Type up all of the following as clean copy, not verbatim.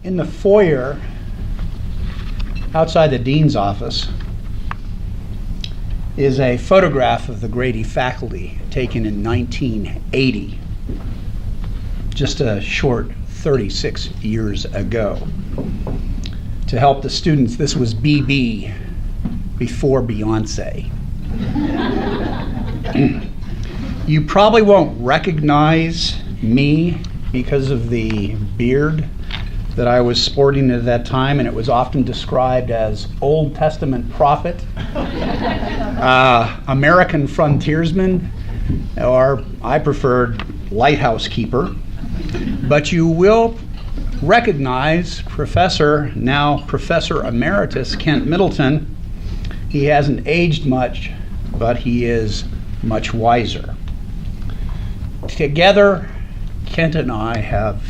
In the foyer outside the dean's office is a photograph of the Grady faculty taken in 1980, just a short 36 years ago. To help the students, this was BB, before Beyonce. You probably won't recognize me because of the beard that I was sporting at that time, and it was often described as Old Testament prophet, American frontiersman, or I preferred lighthouse keeper. But you will recognize now Professor Emeritus Kent Middleton. He hasn't aged much, but he is much wiser. Together, Kent and I have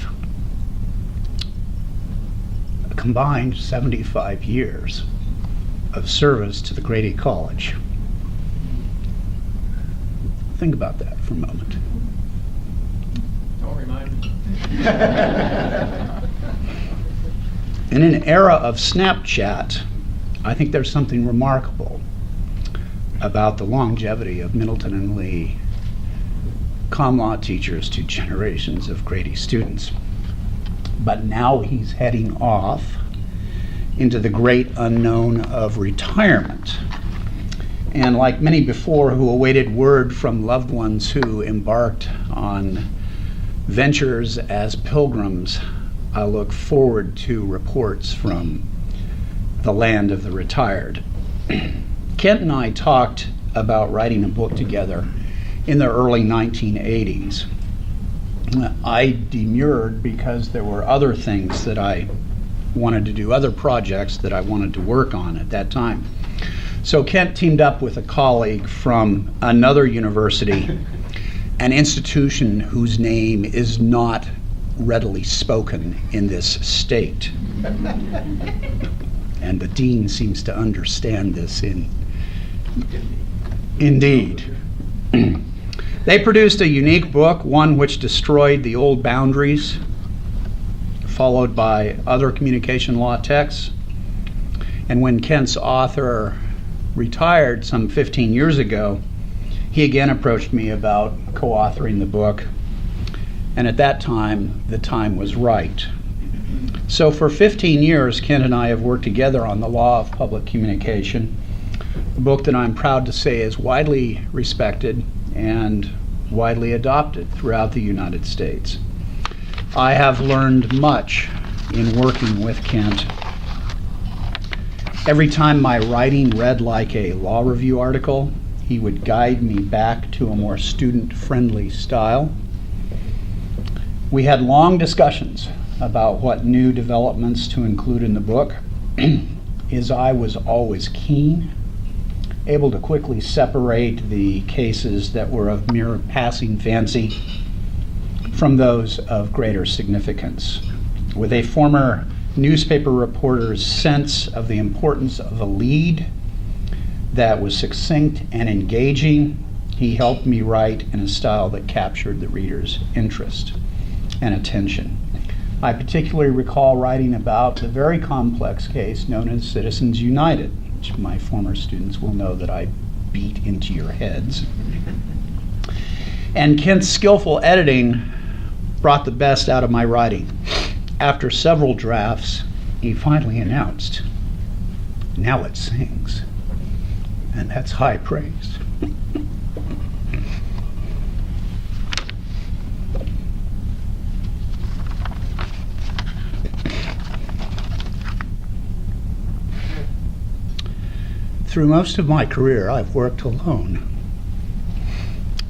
a combined 75 years of service to the Grady College. Think about that for a moment. Don't remind me. In an era of Snapchat, I think there's something remarkable about the longevity of Middleton and Lee, comm law teachers to generations of Grady students. But now he's heading off into the great unknown of retirement. And like many before who awaited word from loved ones who embarked on ventures as pilgrims, I look forward to reports from the land of the retired. Kent and I talked about writing a book together in the early 1980s. I demurred because there were other things that I wanted to do, other projects that I wanted to work on at that time. So Kent teamed up with a colleague from another university, an institution whose name is not readily spoken in this state. And the dean seems to understand this indeed. They produced a unique book, one which destroyed the old boundaries, followed by other communication law texts. And when Kent's author retired some 15 years ago, he again approached me about co-authoring the book. And at that time, the time was right. So for 15 years, Kent and I have worked together on the law of public communication, a book that I'm proud to say is widely respected and widely adopted throughout the United States. I have learned much in working with Kent. Every time my writing read like a law review article, he would guide me back to a more student-friendly style. We had long discussions about what new developments to include in the book. His eye was always keen, able to quickly separate the cases that were of mere passing fancy from those of greater significance. With a former newspaper reporter's sense of the importance of a lead that was succinct and engaging, he helped me write in a style that captured the reader's interest and attention. I particularly recall writing about the very complex case known as Citizens United, which my former students will know that I beat into your heads. And Kent's skillful editing brought the best out of my writing. After several drafts, he finally announced, "Now it sings." And that's high praise. Through most of my career, I've worked alone,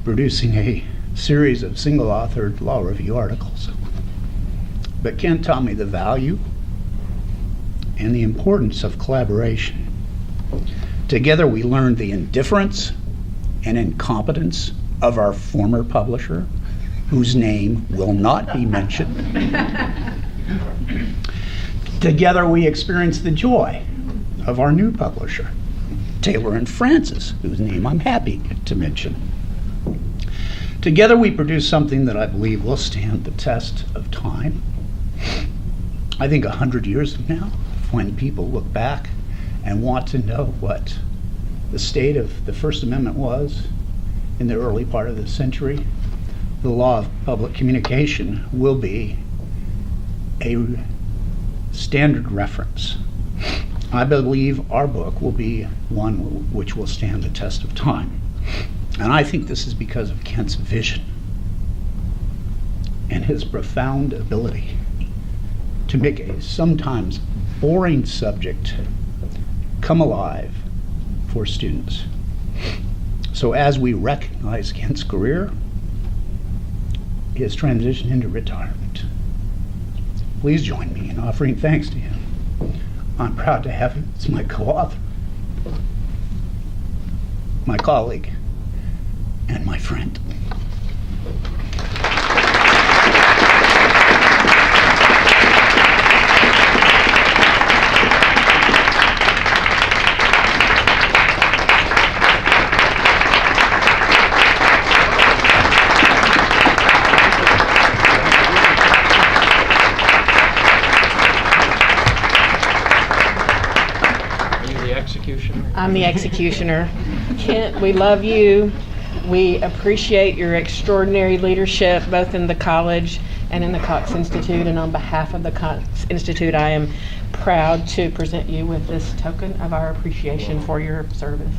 producing a series of single-authored law review articles. But Kent taught me the value and the importance of collaboration. Together we learned the indifference and incompetence of our former publisher, whose name will not be mentioned. Together we experienced the joy of our new publisher, Taylor and Francis, whose name I'm happy to mention. Together we produce something that I believe will stand the test of time. I think 100 years from now, when people look back and want to know what the state of the First Amendment was in the early part of the century, the law of public communication will be a standard reference. I believe our book will be one which will stand the test of time. And I think this is because of Kent's vision and his profound ability to make a sometimes boring subject come alive for students. So as we recognize Kent's career, his transition into retirement, please join me in offering thanks to him. I'm proud to have him as my co-author, my colleague, and my friend. I'm the executioner. Kent, we love you. We appreciate your extraordinary leadership, both in the college and in the Cox Institute. And on behalf of the Cox Institute, I am proud to present you with this token of our appreciation for your service.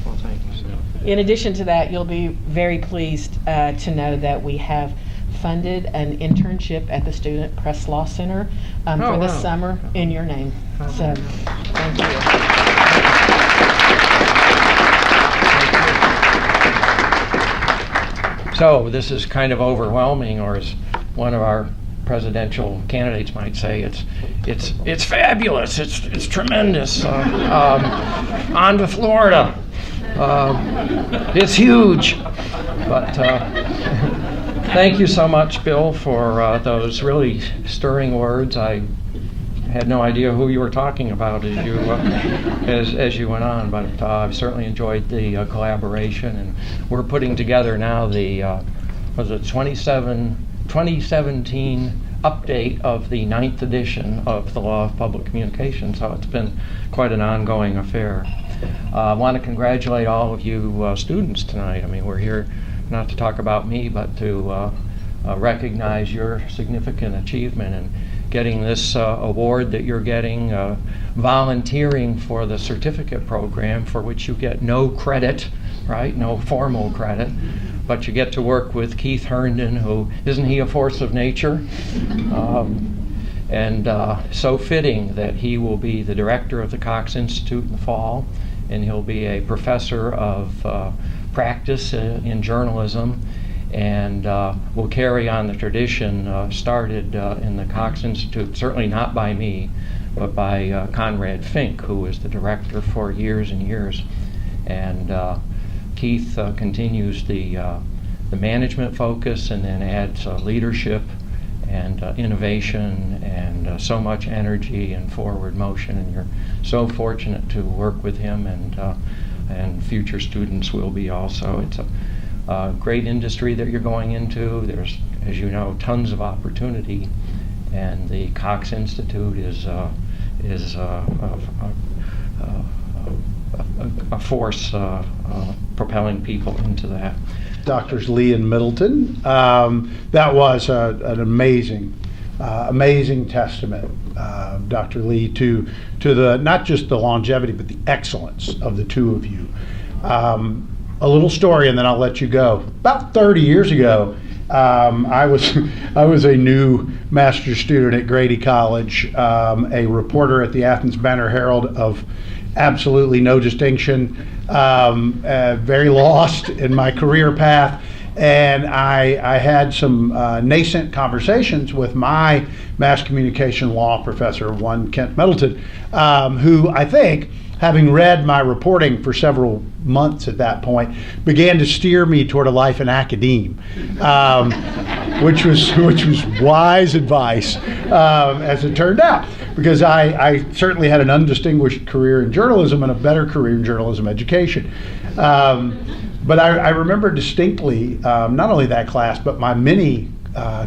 Well, thank you, sir. In addition to that, you'll be very pleased to know that we have funded an internship at the Student Press Law Center for this summer in your name. So, thank you. So this is kind of overwhelming, or as one of our presidential candidates might say, it's fabulous, it's tremendous. On to Florida. It's huge. But thank you so much, Bill, for those really stirring words. I had no idea who you were talking about as you went on, but I've certainly enjoyed the collaboration, and we're putting together now the 2017 update of the 9th edition of the Law of Public Communication, so it's been quite an ongoing affair. I want to congratulate all of you students tonight. I mean, we're here not to talk about me, but to recognize your significant achievement and getting this award that you're getting, volunteering for the certificate program for which you get no credit, right? No formal credit, but you get to work with Keith Herndon, who, isn't he a force of nature? And so fitting that he will be the director of the Cox Institute in the fall, and he'll be a professor of practice in journalism, and will carry on the tradition started in the Cox Institute, certainly not by me, but by Conrad Fink, who was the director for years and years. And Keith continues the management focus, and then adds leadership and innovation and so much energy and forward motion. And you're so fortunate to work with him, and future students will be also. It's a great industry that you're going into. There's, as you know, tons of opportunity, and the Cox Institute is a force propelling people into that. Doctors Lee and Middleton. That was an amazing testament, Dr. Lee, to the not just the longevity but the excellence of the two of you. A little story, and then I'll let you go. About 30 years ago, I was a new master's student at Grady College, a reporter at the Athens Banner-Herald of absolutely no distinction, very lost in my career path, and I had some nascent conversations with my mass communication law professor, one Kent Middleton, who I think, having read my reporting for several months at that point, began to steer me toward a life in academe, which was wise advice, as it turned out, because I certainly had an undistinguished career in journalism and a better career in journalism education. But I remember distinctly not only that class, but my many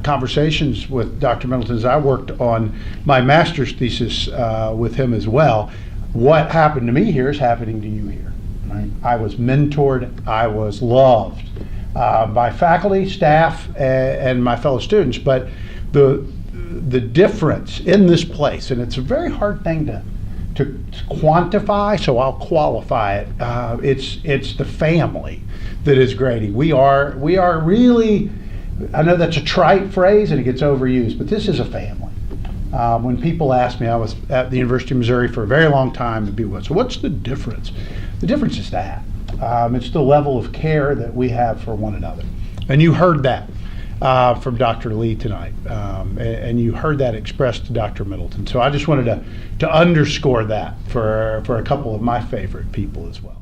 conversations with Dr. Middleton as I worked on my master's thesis with him as well. What happened to me here is happening to you here. Right? I was mentored, I was loved by faculty, staff, and my fellow students, but the difference in this place, and it's a very hard thing to quantify, so I'll qualify it. It's the family that is Grady. We are really, I know that's a trite phrase and it gets overused, but this is a family. When people ask me, I was at the University of Missouri for a very long time, and people go, so what's the difference? The difference is that. It's the level of care that we have for one another. And you heard that from Dr. Lee tonight, and you heard that expressed to Dr. Middleton. So I just wanted to underscore that for a couple of my favorite people as well.